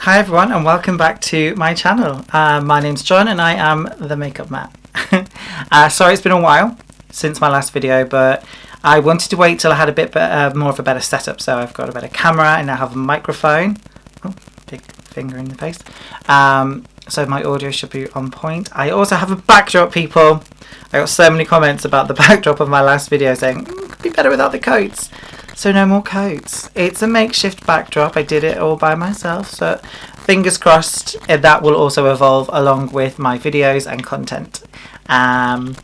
Hi everyone and welcome back to my channel. My name's John and I am the makeup man. Sorry it's been a while since my last video, but I wanted to wait till I had a bit more of a better setup. So I've got a better camera and I have a microphone. Oh, big finger in the face. So my audio should be on point. I also have a backdrop, people. I got so many comments about the backdrop of my last video saying it could be better without the coats. So no more coats. It's a makeshift backdrop. I did it all by myself. So fingers crossed that will also evolve along with my videos and content. And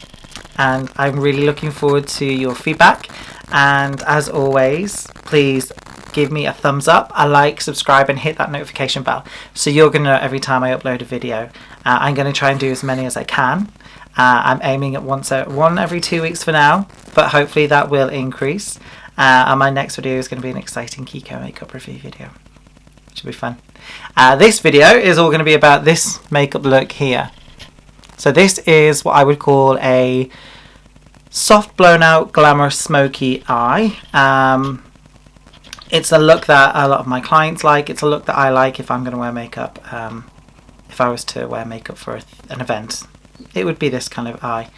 I'm really looking forward to your feedback. And as always, please give me a thumbs up, a like, subscribe and hit that notification bell. So you're going to know every time I upload a video. I'm going to try and do as many as I can. I'm aiming at one every 2 weeks for now, but hopefully that will increase. And my next video is going to be an exciting Kiko makeup review video. Should be fun. This video is all going to be about this makeup look here. So this is what I would call a soft blown out glamorous smoky eye. It's a look that a lot of my clients like. It's a look that I like if I'm going to wear makeup. If I was to wear makeup for an event, it would be this kind of eye.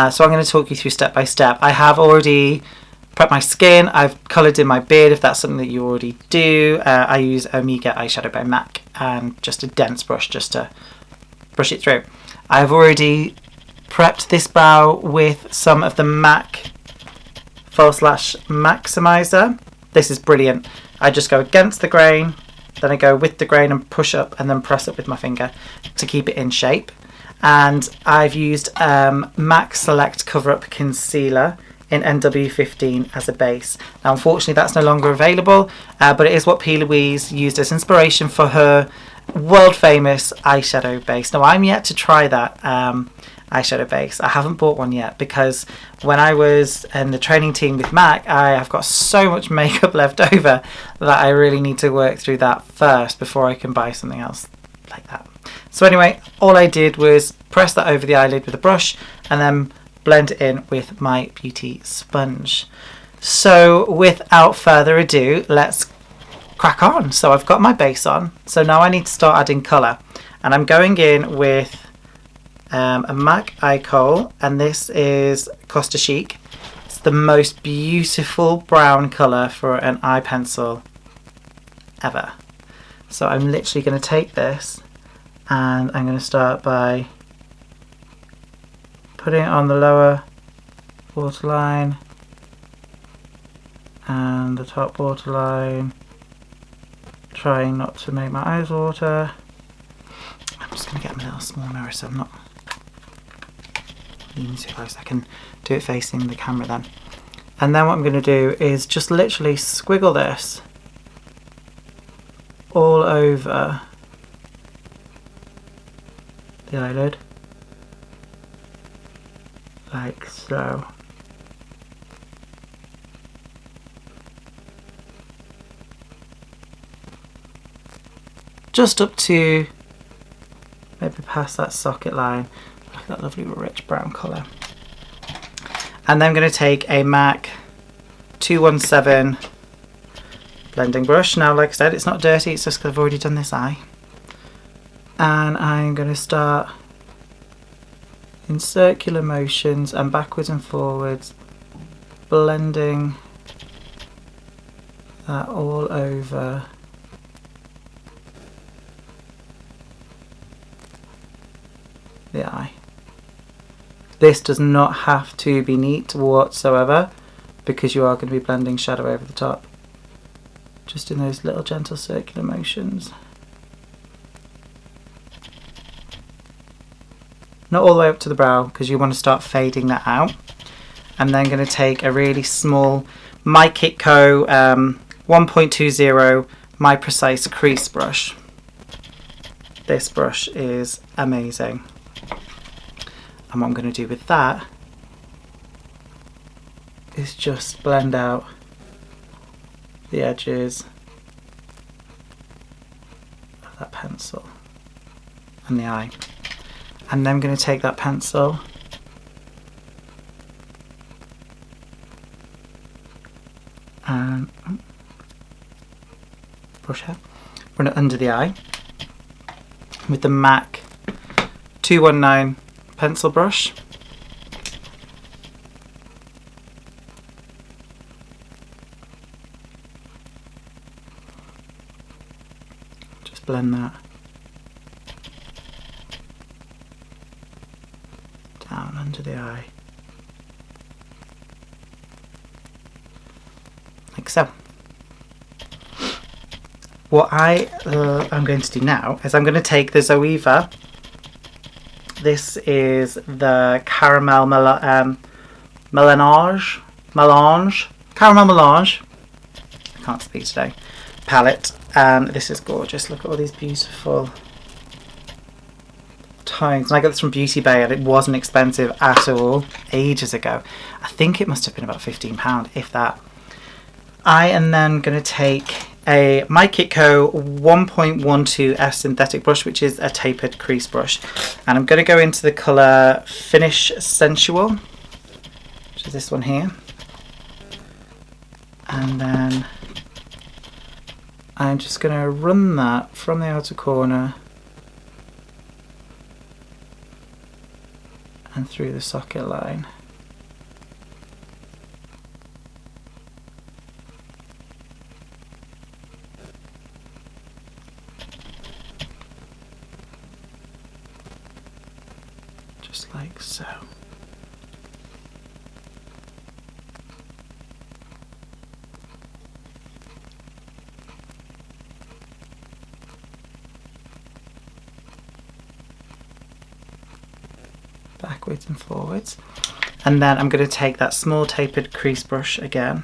So I'm going to talk you through step by step. I have already prepped my skin. I've coloured in my beard if that's something that you already do. I use Omega eyeshadow by MAC and just a dense brush just to brush it through. I've already prepped this brow with some of the MAC false lash maximiser. This is brilliant. I just go against the grain, then I go with the grain and push up and then press up with my finger to keep it in shape. And I've used MAC Select Cover Up Concealer in NW15 as a base. Now unfortunately that's no longer available, but it is what P. Louise used as inspiration for her world famous eyeshadow base. Now I'm yet to try that eyeshadow base. I haven't bought one yet because when I was in the training team with MAC, I've got so much makeup left over that I really need to work through that first before I can buy something else like that. So anyway, all I did was press that over the eyelid with a brush and then blend it in with my beauty sponge. So without further ado, let's crack on. So I've got my base on, so now I need to start adding colour, and I'm going in with a MAC eye kohl, and this is Costa Riche. It's the most beautiful brown colour for an eye pencil ever. So I'm literally going to take this and I'm going to start by putting it on the lower waterline and the top waterline, trying not to make my eyes water. I'm just going to get a little small mirror so I'm not leaning too close. I can do it facing the camera then. And then what I'm going to do is just literally squiggle this all over the eyelid, like so. Just up to maybe past that socket line. Look at that lovely rich brown colour. And then I'm going to take a MAC 217 blending brush. Now like I said, it's not dirty, it's just because I've already done this eye. And I'm going to start in circular motions and backwards and forwards, blending that all over the eye. This does not have to be neat whatsoever because you are going to be blending shadow over the top. Just in those little gentle circular motions. Not all the way up to the brow because you want to start fading that out. I'm then going to take a really small MYKITCO 1.20 My Precise crease brush. This brush is amazing. And what I'm going to do with that is just blend out the edges of that pencil and the eye. And then I'm going to take that pencil and brush hair. run it under the eye with the MAC 219 pencil brush. Just blend that down under the eye, like so. What I'm going to do now is I'm going to take the ZOEVA. This is the Caramel Melange. Caramel Melange. I can't speak today. Palette. And this is gorgeous. Look at all these beautiful tones. And I got this from Beauty Bay and it wasn't expensive at all ages ago. I think it must have been about £15, if that. I am then going to take a MYKITCO 1.12 synthetic brush, which is a tapered crease brush, and I'm going to go into the colour Finish Sensual, which is this one here, and then I'm just going to run that from the outer corner and through the socket line. Just like so. Backwards and forwards. And then I'm going to take that small tapered crease brush again.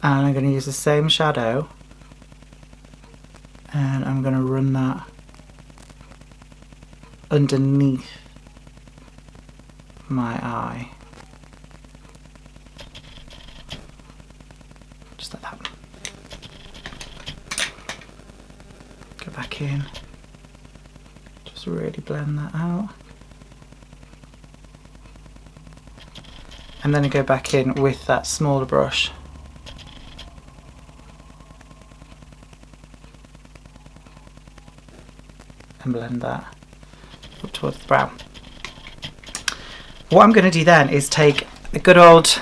And I'm going to use the same shadow. And I'm going to run that underneath my eye. Just like that. Go back in. Just really blend that out. And then I go back in with that smaller brush. And blend that up towards the brow. What I'm going to do then is take a good old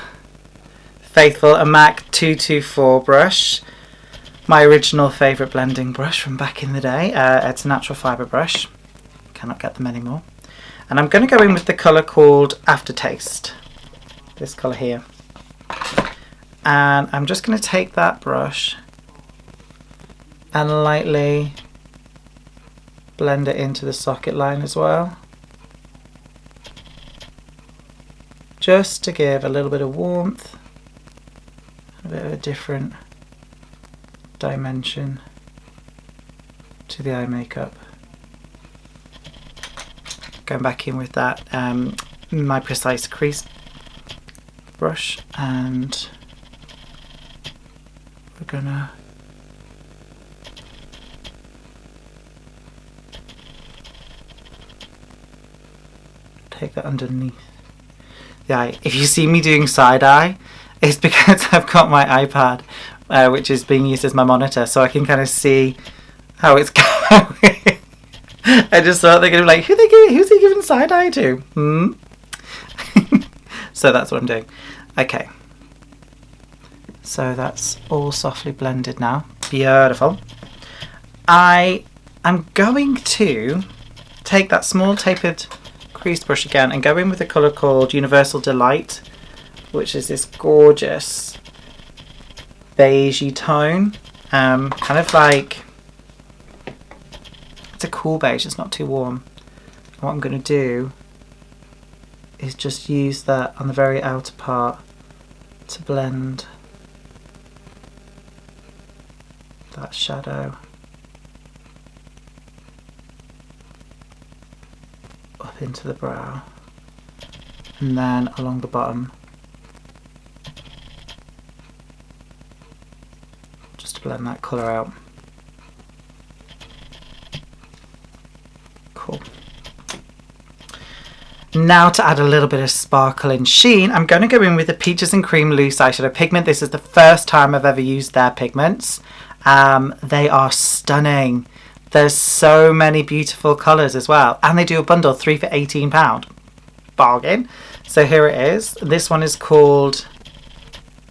faithful a MAC 224 brush, my original favourite blending brush from back in the day. It's a natural fibre brush, cannot get them anymore. And I'm going to go in with the colour called Aftertaste, this colour here. And I'm just going to take that brush and lightly blend it into the socket line as well, just to give a little bit of warmth, a bit of a different dimension to the eye makeup. Going back in with that my Precise crease brush, and we're gonna take that underneath the eye. If you see me doing side eye, it's because I've got my iPad, which is being used as my monitor, so I can kind of see how it's going. I just thought they're going to be like, who's he giving side eye to? So that's what I'm doing. Okay. So that's all softly blended now. Beautiful. I am going to take that small tapered crease brush again and go in with a colour called Universal Delight, which is this gorgeous beigey tone, kind of like, it's a cool beige, it's not too warm. And what I'm going to do is just use that on the very outer part to blend that shadow up into the brow, and then along the bottom, just to blend that colour out. Cool. Now to add a little bit of sparkle and sheen, I'm going to go in with the Peaches and Cream Loose Eyeshadow Pigment. This is the first time I've ever used their pigments. They are stunning. There's so many beautiful colours as well, and they do a bundle, 3 for £18. Bargain. So here it is. This one is called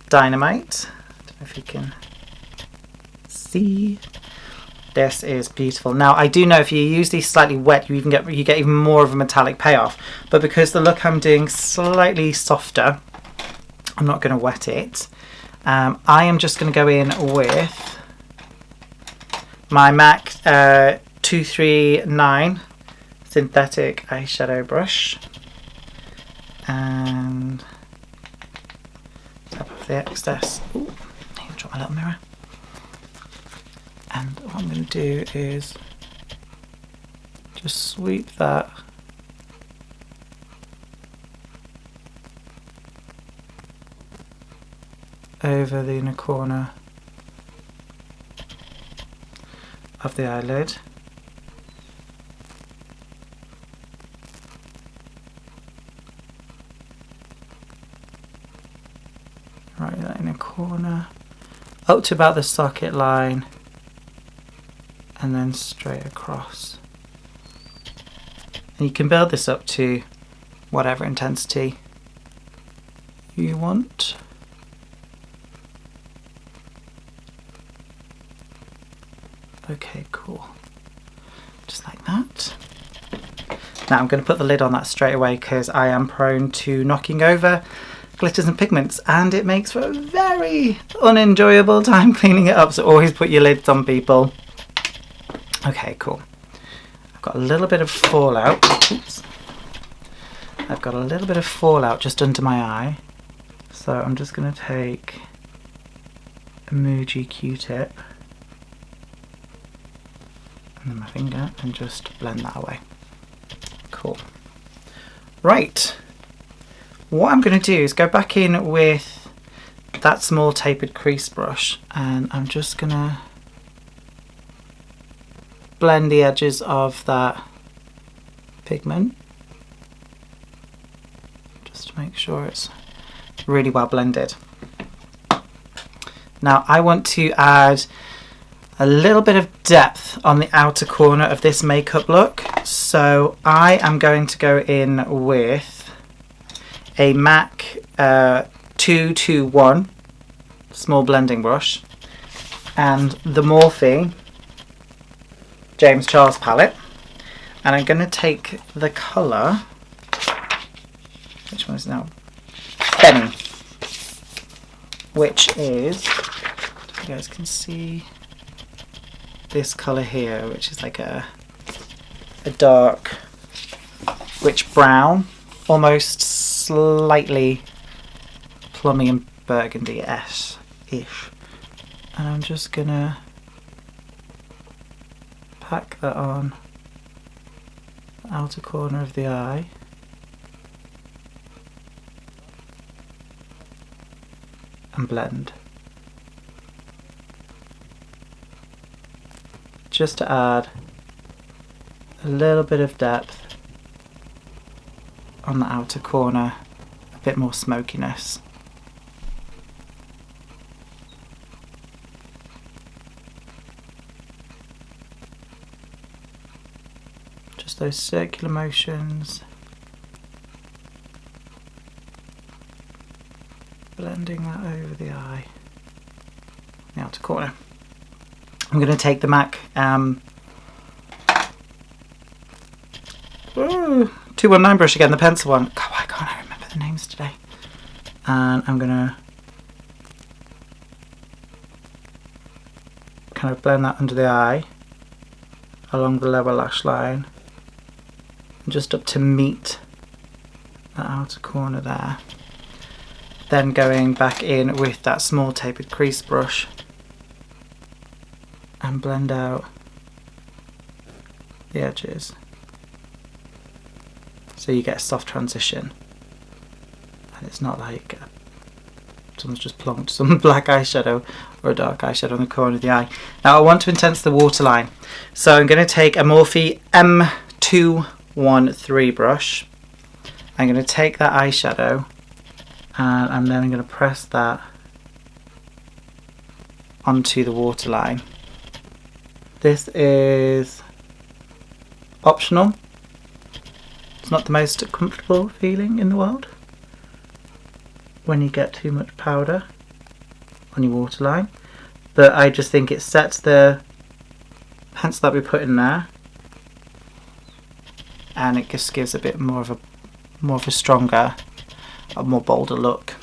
Dynamite. I don't know if you can see. This is beautiful. Now I do know if you use these slightly wet, you get even more of a metallic payoff. But because the look I'm doing slightly softer, I'm not going to wet it. I am just going to go in with my MAC 239 synthetic eyeshadow brush, and tap off the excess. Ooh, I need to drop my little mirror. And what I'm going to do is just sweep that over the inner corner of the eyelid. Right, that inner corner up to about the socket line, and then straight across. And you can build this up to whatever intensity you want. Okay, cool. Just like that. Now I'm going to put the lid on that straight away because I am prone to knocking over glitters and pigments, and it makes for a very unenjoyable time cleaning it up, so always put your lids on, people. Okay, cool. I've got a little bit of fallout. Oops. I've got a little bit of fallout just under my eye, so I'm just going to take a Muji Q-tip and then my finger and just blend that away. Cool. Right. What I'm going to do is go back in with that small tapered crease brush, and I'm just going to blend the edges of that pigment just to make sure it's really well blended. Now I want to add a little bit of depth on the outer corner of this makeup look, so I am going to go in with a MAC 221 small blending brush and the Morphe James Charles palette, and I'm going to take the colour, which one is now? Benny, which is, you guys can see this colour here, which is like a dark rich brown, almost slightly plummy and burgundy-ish. And I'm just gonna pack that on the outer corner of the eye. And blend. Just to add a little bit of depth on the outer corner, a bit more smokiness. Just those circular motions, blending that over the eye, the outer corner. I'm going to take the MAC 219 brush again, the pencil one. God, why can't I remember the names today? And I'm going to kind of blend that under the eye, along the lower lash line, and just up to meet that outer corner there. Then going back in with that small tapered crease brush and blend out the edges so you get a soft transition and it's not like someone's just plonked some black eyeshadow or a dark eyeshadow on the corner of the eye. Now I want to intense the waterline, so I'm going to take a Morphe M213 brush. I'm going to take that eyeshadow and then I'm going to press that onto the waterline. This is optional. It's not the most comfortable feeling in the world when you get too much powder on your waterline, but I just think it sets the pencil that we put in there, and it just gives a bit more of a stronger, a more bolder look.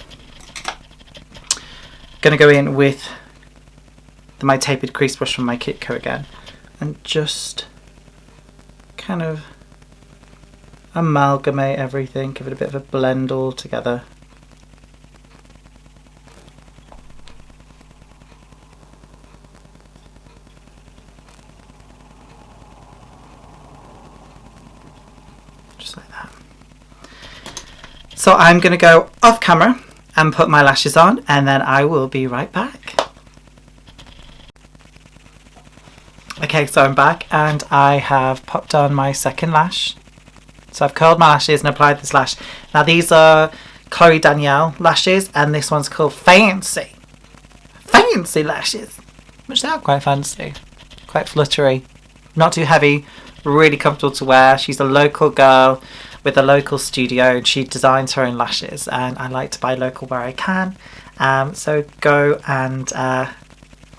Gonna go in with my tapered crease brush from MYKITCO again, and just kind of amalgamate everything, give it a bit of a blend all together. Just like that. So I'm going to go off camera and put my lashes on, and then I will be right back. Okay, so I'm back and I have popped on my second lash. So I've curled my lashes and applied this lash. Now these are Chloe Danielle lashes, and this one's called Fancy lashes, which sound quite fancy, quite fluttery, not too heavy, really comfortable to wear. She's a local girl with a local studio, and she designs her own lashes, and I like to buy local where I can. So go and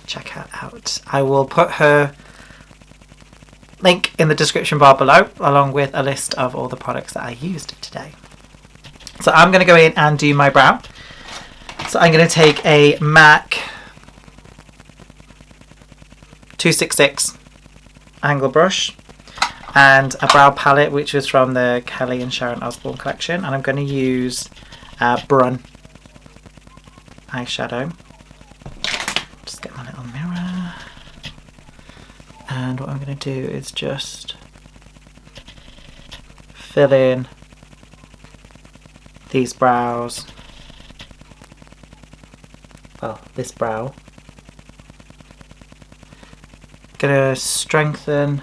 check her out. I will put her link in the description bar below, along with a list of all the products that I used today. So I'm going to go in and do my brow. So I'm going to take a MAC 266 angle brush and a brow palette, which was from the Kelly and Sharon Osbourne collection, and I'm going to use Brun eyeshadow. Just get my little mirror, and what I'm going to do is just fill in these brows, well, this brow. Gonna strengthen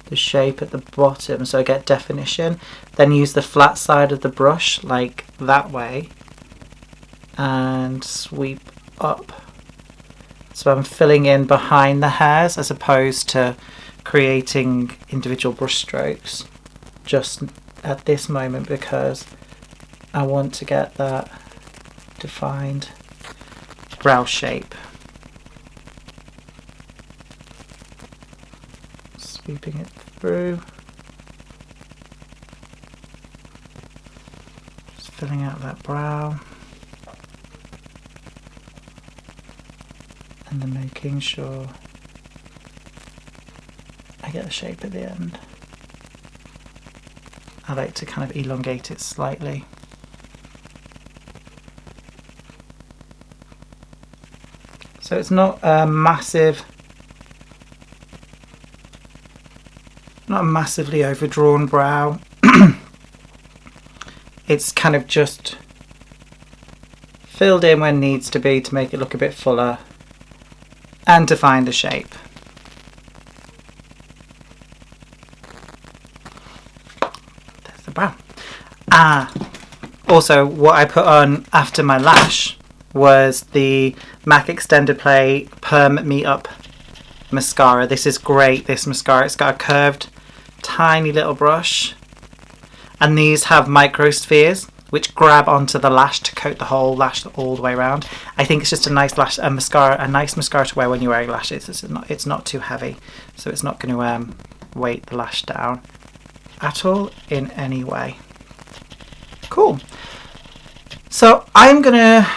the shape at the bottom so I get definition, then use the flat side of the brush like that way and sweep up. So I'm filling in behind the hairs as opposed to creating individual brush strokes just at this moment, because I want to get that defined brow shape. Sweeping it through, just filling out that brow, and then making sure I get the shape at the end. I like to kind of elongate it slightly. So it's not a massive, not a massively overdrawn brow. It's kind of just filled in when needs to be to make it look a bit fuller and define the shape. There's the brow. Also what I put on after my lash was the MAC Extended Play Perm Me Up mascara. This is great, this mascara. It's got a curved tiny little brush, and these have microspheres which grab onto the lash to coat the whole lash all the way around. I think it's just a nice lash, a nice mascara to wear when you're wearing lashes. It's not too heavy, so it's not going to weight the lash down at all in any way. Cool. So I'm gonna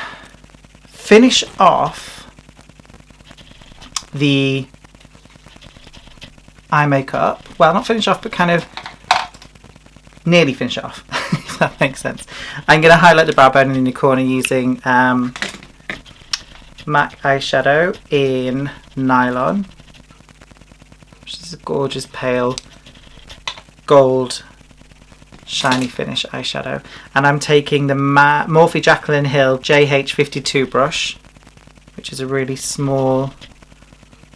finish off the eye makeup. Well, not finish off, but kind of nearly finish it off, if that makes sense. I'm going to highlight the brow bone in the corner using MAC eyeshadow in Nylon, which is a gorgeous pale gold shiny finish eyeshadow. And I'm taking the Morphe Jaclyn Hill JH52 brush, which is a really small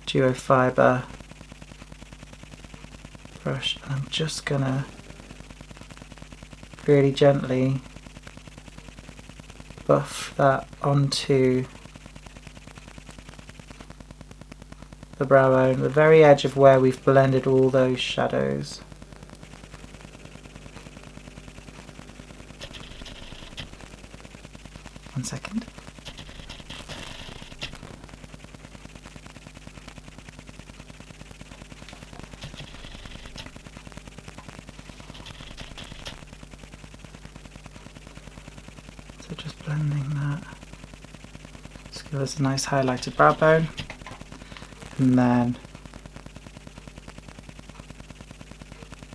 duo fibre brush, and I'm just gonna really gently buff that onto the brow bone, the very edge of where we've blended all those shadows. One second. So just blending that. Just give us a nice highlighted brow bone. And then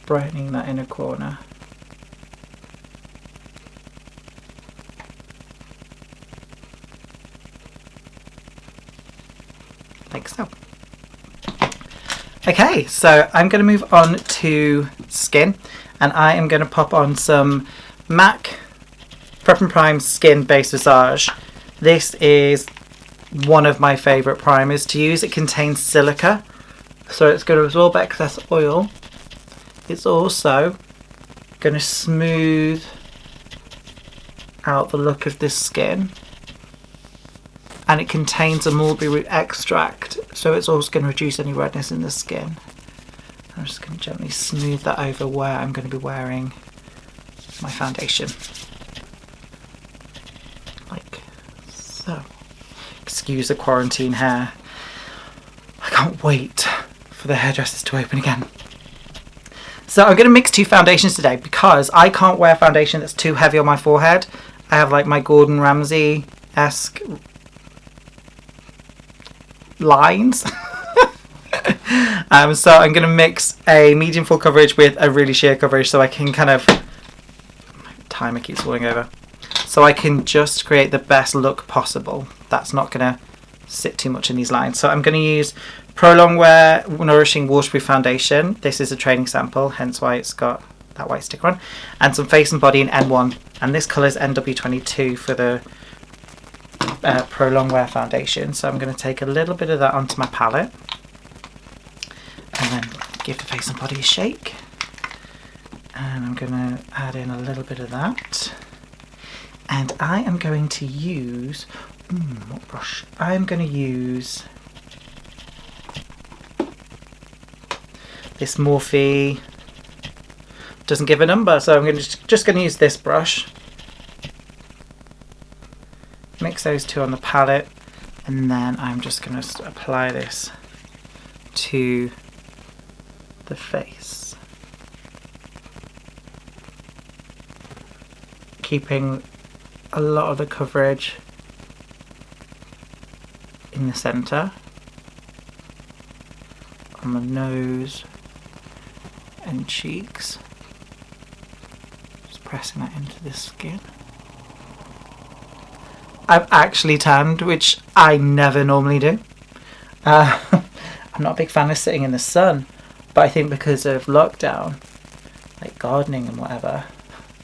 brightening that inner corner. Like so. Okay, so I'm going to move on to skin, and I am going to pop on some MAC Prep and Prime Skin Base Visage. This is one of my favourite primers to use. It contains silica, so it's going to absorb excess oil. It's also going to smooth out the look of this skin. And it contains a mulberry root extract, so it's also going to reduce any redness in the skin. I'm just going to gently smooth that over where I'm going to be wearing my foundation. Like so. Excuse the quarantine hair. I can't wait for the hairdressers to open again. So I'm going to mix two foundations today because I can't wear foundation that's too heavy on my forehead. I have like my Gordon Ramsay-esque lines. So I'm going to mix a medium full coverage with a really sheer coverage so I can kind of... My timer keeps falling over. So I can just create the best look possible. That's not going to sit too much in these lines. So I'm going to use Pro Longwear Nourishing Waterproof Foundation. This is a training sample, hence why it's got that white sticker on. And some Face and Body in N1. And this colour is NW22 for the Pro Longwear foundation. So I'm going to take a little bit of that onto my palette and then give the Face and Body a shake. And I'm going to add in a little bit of that. And I am going to use, what brush? I am going to use this Morphe, doesn't give a number, so I'm just going to use this brush. Mix those two on the palette, and then I'm just going to apply this to the face, keeping a lot of the coverage in the centre, on the nose and cheeks, just pressing that into the skin. I've actually tanned, which I never normally do. I'm not a big fan of sitting in the sun, but I think because of lockdown, like gardening and whatever,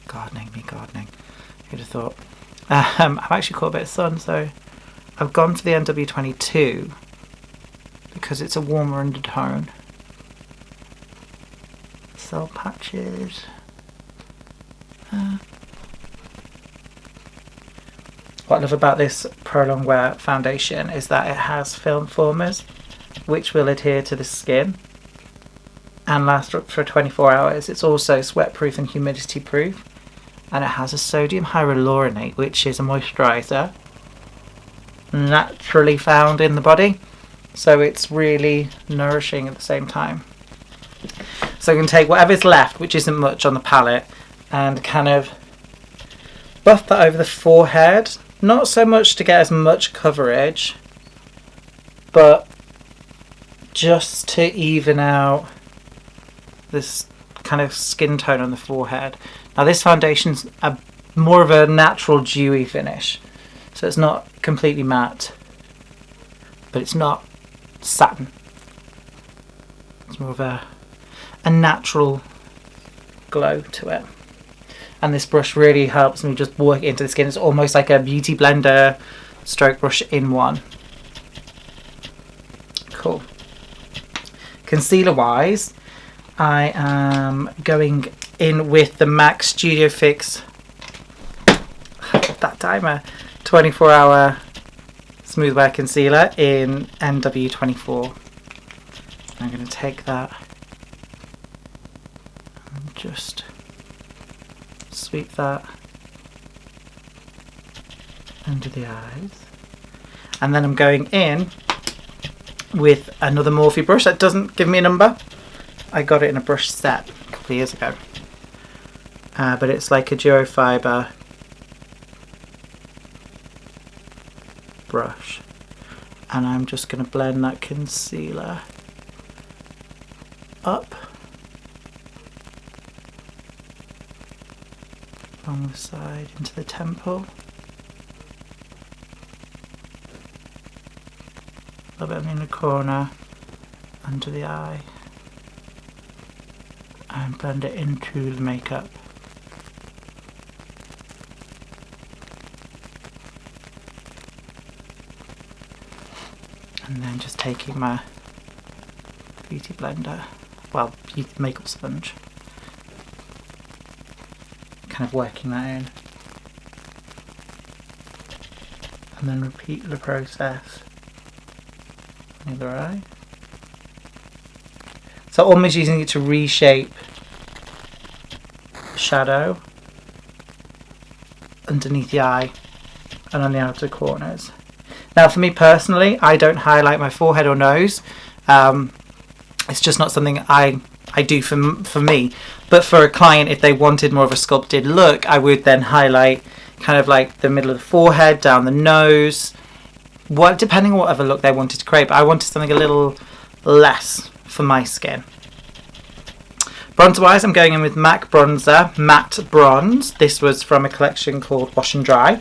gardening, who'd have thought, I've actually caught a bit of sun, so I've gone for the NW22 because it's a warmer undertone. Cell patches. What I love about this Pro Longwear foundation is that it has film formers which will adhere to the skin and last up for 24 hours. It's also sweat proof and humidity proof, and it has a sodium hyaluronate, which is a moisturiser naturally found in the body, so it's really nourishing at the same time. So I'm going to take whatever's left, which isn't much on the palette, and kind of buff that over the forehead. Not so much to get as much coverage, but just to even out this kind of skin tone on the forehead. Now this foundation's more of a natural dewy finish, so it's not completely matte, but it's not satin. It's more of a natural glow to it. And this brush really helps me just work it into the skin. It's almost like a beauty blender stroke brush in one. Cool. Concealer wise, I am going in with the MAC Studio Fix, that timer, 24 hour smooth wear concealer in NW24. I'm going to take that and just sweep that under the eyes. And then I'm going in with another Morphe brush that doesn't give me a number. I got it in a brush set a couple of years ago. But it's like a duo fibre brush. And I'm just going to blend that concealer up along the side into the temple. A little bit in the corner, under the eye, and blend it into the makeup. And then just taking my beauty blender, well, beauty makeup sponge, kind of working that in. And then repeat the process on the other eye. So almost using it to reshape the shadow underneath the eye and on the outer corners. Now for me personally, I don't highlight my forehead or nose. It's just not something I do for me. But for a client, if they wanted more of a sculpted look, I would then highlight kind of like the middle of the forehead, down the nose, depending on whatever look they wanted to create. But I wanted something a little less for my skin. Bronzer wise, I'm going in with MAC Bronzer Matte Bronze. This was from a collection called Wash and Dry.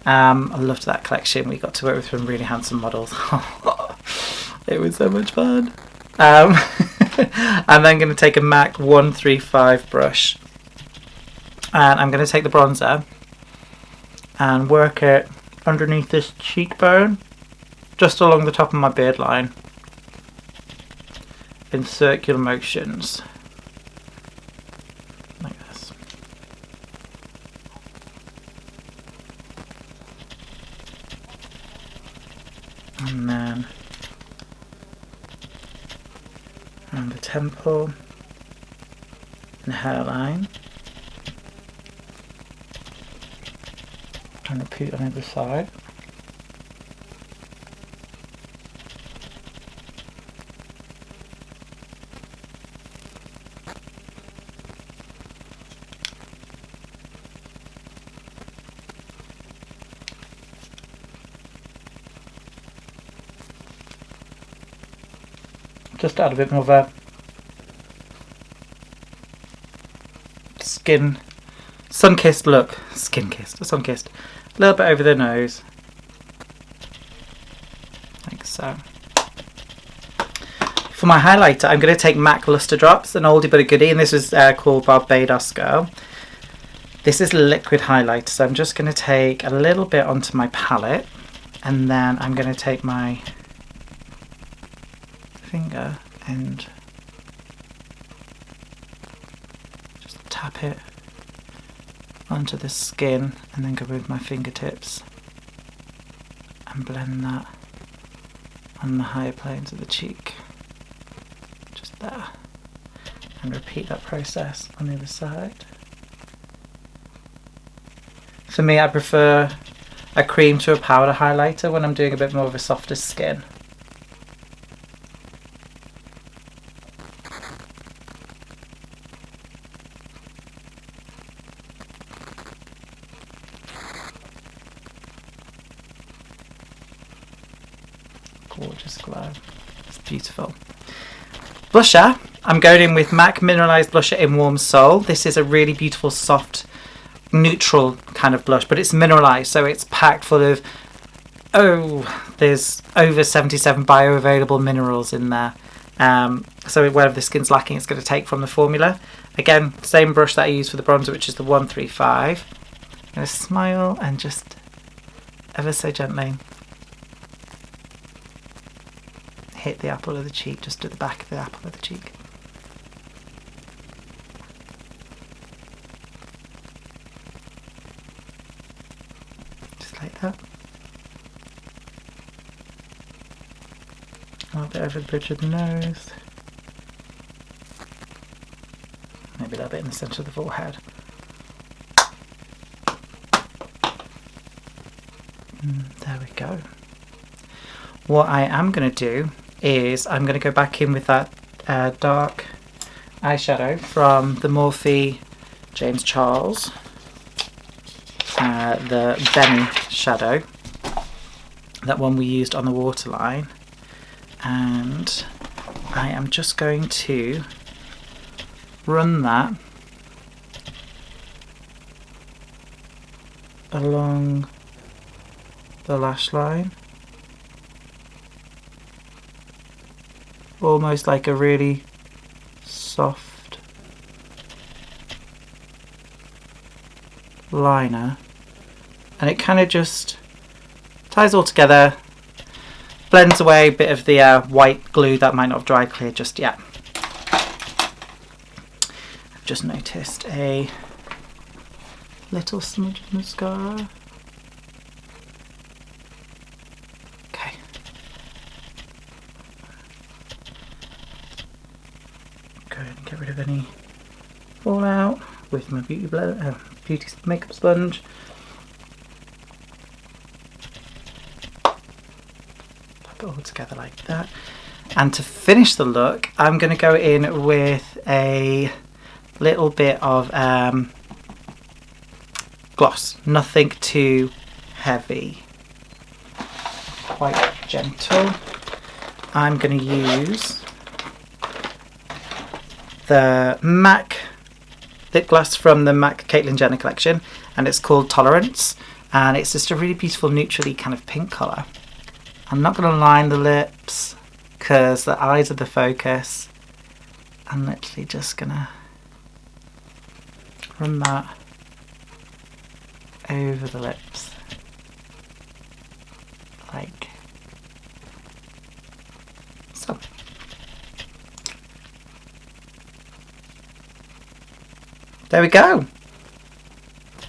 I loved that collection. We got to work with some really handsome models. It was so much fun. I'm then going to take a MAC 135 brush, and I'm going to take the bronzer and work it underneath this cheekbone, just along the top of my beard line, in circular motions, like this. And then around the temple and hairline, and repeat on either side. Just add a bit more of a sun-kissed look. Sun-kissed. A little bit over the nose. Like so. For my highlighter, I'm going to take MAC Lustre Drops, an oldie but a goodie, and this is called Barbados Girl. This is liquid highlighter, so I'm just going to take a little bit onto my palette, and then I'm going to take my finger and just tap it onto the skin, and then go with my fingertips and blend that on the higher planes of the cheek, just there, and repeat that process on the other side. For me, I prefer a cream to a powder highlighter when I'm doing a bit more of a softer skin. Gorgeous glow. It's beautiful. Blusher. I'm going in with MAC Mineralise Blusher in Warm Soul. This is a really beautiful, soft, neutral kind of blush, but it's mineralized, so it's packed full of, there's over 77 bioavailable minerals in there. So wherever the skin's lacking, it's going to take from the formula. Again, same brush that I used for the bronzer, which is the 135. I'm going to smile and just ever so gently hit the apple of the cheek, just at the back of the apple of the cheek. Just like that. A little bit over the bridge of the nose. Maybe a little bit in the centre of the forehead. There we go. What I am going to do is I'm going to go back in with that dark eyeshadow from the Morphe James Charles, the Benny shadow, that one we used on the waterline, and I am just going to run that along the lash line, almost like a really soft liner, and it kind of just ties all together, blends away a bit of the white glue that might not have dried clear just yet. I've just noticed a little smudge of mascara. Okay. Go ahead and get rid of any fallout with my beauty makeup sponge. Pop it all together like that. And to finish the look, I'm going to go in with a little bit of gloss. Nothing too heavy. Quite gentle. I'm going to use the MAC lip gloss from the MAC Caitlyn Jenner collection, and it's called Tolerance, and it's just a really beautiful neutrally kind of pink colour. I'm not going to line the lips because the eyes are the focus. I'm literally just going to run that over the lips like so. There we go.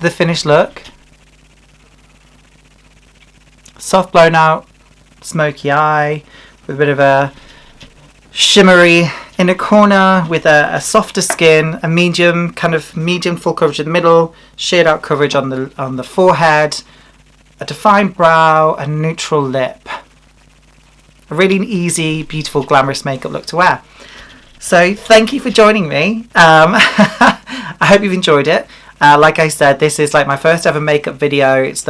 The finished look. Soft blown out smoky eye with a bit of a shimmery inner corner with a softer skin, a medium full coverage in the middle, sheared out coverage on the forehead, a defined brow, a neutral lip. A really easy, beautiful, glamorous makeup look to wear. So thank you for joining me. I hope you've enjoyed it. Like I said, this is like my first ever makeup video. It's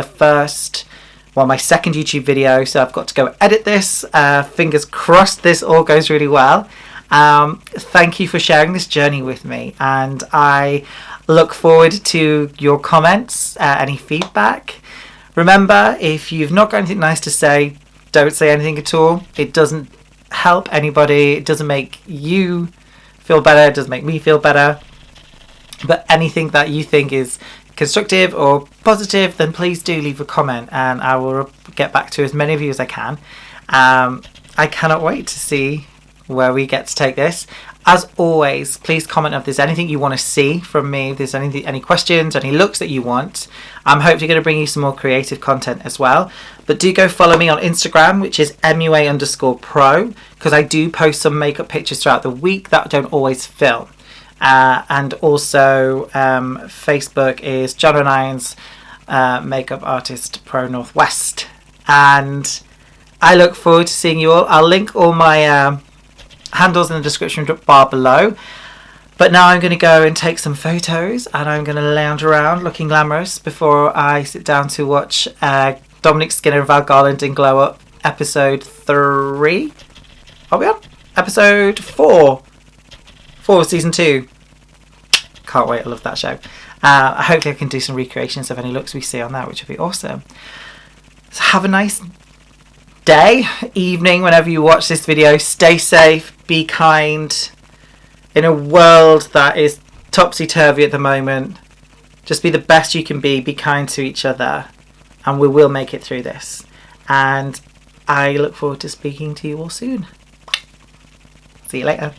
my second YouTube video, so I've got to go edit this. Fingers crossed this all goes really well. Thank you for sharing this journey with me, and I look forward to your comments, any feedback. Remember, if you've not got anything nice to say, don't say anything at all. It doesn't help anybody. It doesn't make you feel better. It doesn't make me feel better. But anything that you think is constructive or positive, then please do leave a comment, and I will get back to as many of you as I can. I cannot wait to see where we get to take this. As always, please comment if there's anything you want to see from me, if there's any questions, any looks that you want. I'm hopefully going to bring you some more creative content as well. But do go follow me on Instagram, which is MUA_pro, because I do post some makeup pictures throughout the week that I don't always film. And also Facebook is John O'Nien's Makeup Artist Pro Northwest. And I look forward to seeing you all. I'll link all my handles in the description bar below. But now I'm going to go and take some photos, and I'm going to lounge around looking glamorous before I sit down to watch Dominic Skinner and Val Garland in Glow Up episode 3. Are we on? Episode 4. 4 of season 2. Can't wait, I love that show. Hopefully I can do some recreations of any looks we see on that, which would be awesome. So have a nice day, evening, whenever you watch this video. Stay safe, be kind. In a world that is topsy-turvy at the moment, just be the best you can be kind to each other, and we will make it through this. And I look forward to speaking to you all soon. See you later.